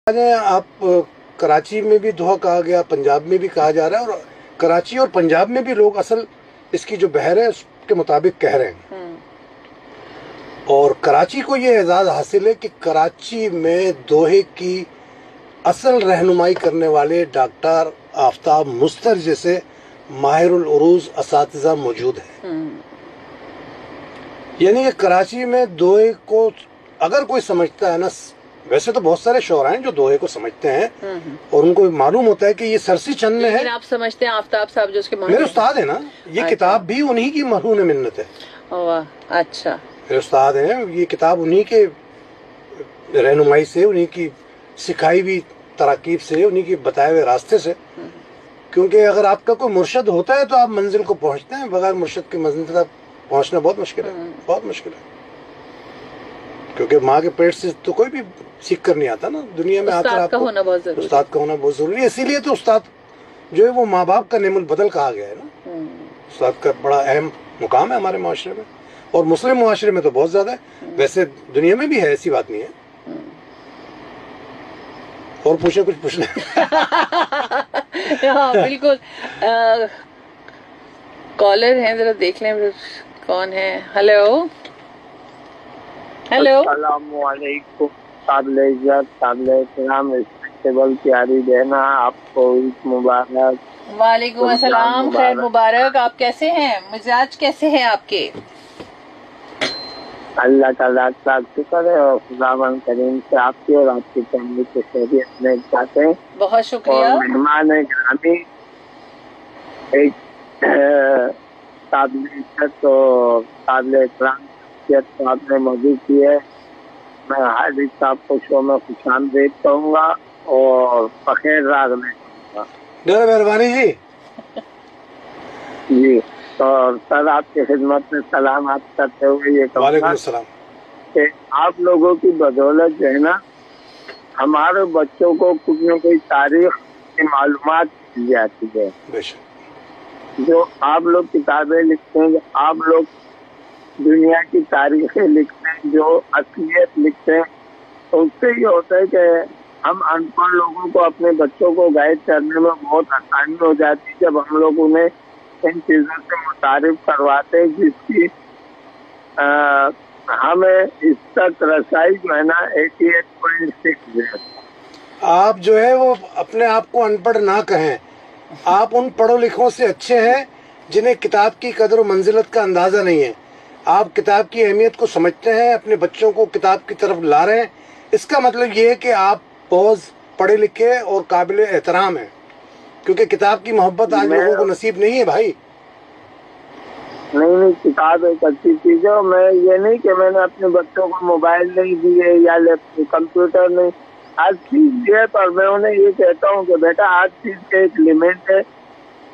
آپ کراچی میں بھی دعا کہا گیا، پنجاب میں بھی کہا جا رہا ہے، اور کراچی اور پنجاب میں بھی لوگ اصل اس کی جو بحر ہے اس کے مطابق کہہ رہے ہیں. اور کراچی کو یہ اعزاز حاصل ہے کہ کراچی میں دوحے کی اصل رہنمائی کرنے والے ڈاکٹر آفتاب مستر جیسے ماہر العروض اساتذہ موجود ہیں. یعنی کہ کراچی میں دوحے کو اگر کوئی سمجھتا ہے نا، ویسے تو بہت سارے شعراء ہیں جو دوحے کو سمجھتے ہیں اور ان کو معلوم ہوتا ہے کہ یہ سرسی چند میں ہے. لیکن آپ سمجھتے ہیں آفتاب صاحب جو اس کے میرے استاد ہیں نا، یہ کتاب بھی انہی کی مرہون منت ہے. اچھا، میرے استاد ہیں، یہ کتاب انہی کے رہنمائی سے، انہی کی سکھائی ہوئی تراکیب سے، انہی کی بتائے ہوئے راستے سے. کیونکہ اگر آپ کا کوئی مرشد ہوتا ہے تو آپ منزل کو پہنچتے ہیں، بغیر مرشد کی منزل تک پہنچنا بہت مشکل ہے، بہت مشکل ہے. کیونکہ ماں کے پیٹ سے تو کوئی بھی سیکھ کر نہیں آتا نا، دنیا میں آ کر آپ کو استاد کا ہونا بہت ضروری ہے. اسی لیے تو استاد جو ہے وہ ماں باپ کا نعم البدل کہا گیا ہے نا. استاد کا بڑا اہم مقام ہے ہمارے معاشرے میں، اور مسلم معاشرے میں تو بہت زیادہ ہے. ویسے دنیا میں بھی ہے، ایسی بات نہیں ہے. اور پوچھے، کچھ پوچھ لیں. ہاں بالکل. کالر ہیں، ذرا دیکھ لیں کون ہے. ہیلو ہیلو، السلام علیکم. قابل عزت، قابل احترام رسپیکٹیبل پیاری بہنا، آپ کو عید مبارک. وعلیکم السلام، خیر مبارک. آپ کیسے ہیں؟ مزاج کیسے ہیں آپ کے؟ اللہ کا لاکھ لاکھ شکر ہے، اور خداوند کریم سے آپ کی اور آپ کی فیملی کی خیریت میں چاہتے ہیں. بہت شکریہ. اور مہمان گرامی، ایک قابل عزت اور قابل احترام تو آپ نے موجود کی ہے. میں حاضر صاحب کو شو میں خوش آمدید کہوں گا اور بخیر راگ میں کہوں گا. مہربانی جی. جی، اور سر آپ کی خدمت میں سلامات کرتے ہوئے یہ کہوں وعلیکم گا السلام. کہ آپ لوگوں کی بدولت جو ہے نا، ہمارے بچوں کو کچھ نہ کوئی تاریخ کی معلومات مل جاتی ہے. بے شک. جو آپ لوگ کتابیں لکھتے ہیں، جو آپ لوگ دنیا کی تاریخیں لکھتے ہیں، جو اصلیت لکھتے ہیں، تو اس سے یہ ہوتا ہے کہ ہم ان پڑھ لوگوں کو، اپنے بچوں کو گائیڈ کرنے میں بہت آسانی ہو جاتی ہے جب ہم لوگ انہیں ان چیزوں سے متعارف کرواتے ہیں، جس کی ہمیں اس تک رسائی جو ہے نا 88.6 ہے. آپ جو ہے وہ اپنے آپ کو ان پڑھ نہ کہیں. آپ ان پڑھوں لکھوں سے اچھے ہیں جنہیں کتاب کی قدر و منزلت کا اندازہ نہیں ہے. آپ کتاب کی اہمیت کو سمجھتے ہیں، اپنے بچوں کو کتاب کی طرف لا رہے ہیں. اس کا مطلب یہ ہے کہ آپ بہت پڑھے لکھے اور قابل احترام ہیں، کیونکہ کتاب کی محبت آج لوگوں کو نصیب نہیں ہے بھائی. نہیں، کتاب ایک اچھی چیز ہے. اور میں یہ نہیں کہ میں نے اپنے بچوں کو موبائل نہیں دیے یا کمپیوٹر نہیں، ہر چیز دی ہے، پر میں انہیں یہ کہتا ہوں کہ بیٹا ہر چیز کا ایک لمٹ ہے.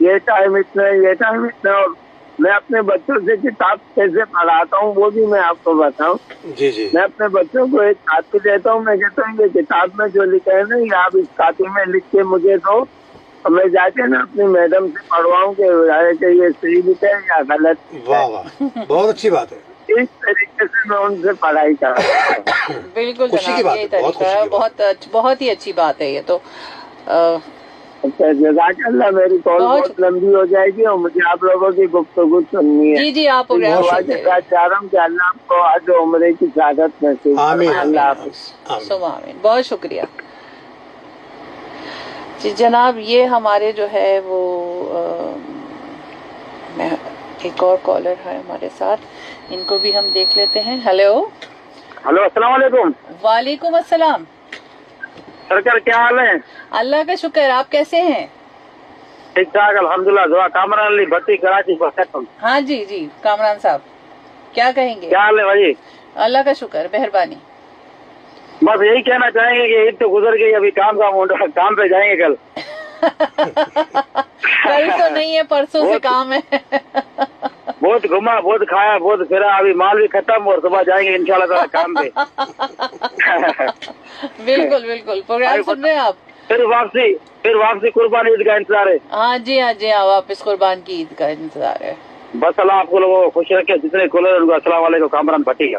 یہ ٹائم اتنا ہے، یہ ٹائم اتنا ہے. اور میں اپنے بچوں سے کتاب کیسے پڑھاتا ہوں وہ بھی میں آپ کو بتاؤں. جی جی. میں اپنے بچوں کو ایک کاپی دیتا ہوں، میں کہتا ہوں کہ کتاب میں جو لکھا ہے نا، یہ آپ اس کاپی میں لکھ کے مجھے دو، اور میں جا کے نا اپنی میڈم سے پڑھواؤں کہ یہ صحیح لکھا ہے یا غلط. واہ واہ، بہت اچھی بات ہے. اس طریقے سے میں ان سے پڑھائی کرتا ہوں. بالکل خوشی کی جناب، بات یہ ہے، بہت طریقہ ہے، بہت ہی اچھی بات ہے یہ تو. اچھا، جزاک اللہ. میری کال بہت لمبی ہو جائے گی اور مجھے آپ لوگوں کی گفتگو سننی ہے. جی جی، آپ دعا کے ساتھ چاہ رہا ہوں کہ اللہ آپ کو حج و عمرے کی سعادت نصیب فرمائے. اللہ حافظ. آمین. بہت شکریہ جی جناب. یہ ہمارے جو ہے وہ ایک اور کالر ہے ہمارے ساتھ، ان کو بھی ہم دیکھ لیتے ہیں. ہیلو ہلو، السلام علیکم. وعلیکم السلام. سرکار کیا حال ہے؟ اللہ کا شکر. آپ کیسے ہیں؟ ٹھیک ٹھاک الحمدللہ. دعا. کامران علی بھٹی، کراچی. ہاں جی جی، کامران صاحب کیا کہیں گے؟ کیا حال ہے بھائی؟ اللہ کا شکر، مہربانی. بس یہی کہنا چاہیں گے کہ عید تو گزر گئی، ابھی کام پہ جائیں گے کل. کل تو نہیں ہے، پرسوں سے کام ہے. بہت گھما، بہت کھایا، بہت پھرا، ابھی مال بھی ختم اور صبح جائیں گے انشاءاللہ تعالی کام پہ. بالکل بالکل. پروگرام سن رہے ہیں آپ؟ پھر واپسی قربان عید کا انتظار ہے. ہاں جی ہاں جی ہاں، واپس قربان کی عید کا انتظار ہے. بس اللہ آپ کو لوگوں کو خوش رکھے. جتنے کھولے ان کو السلام علیکم. کامران بھٹی کا.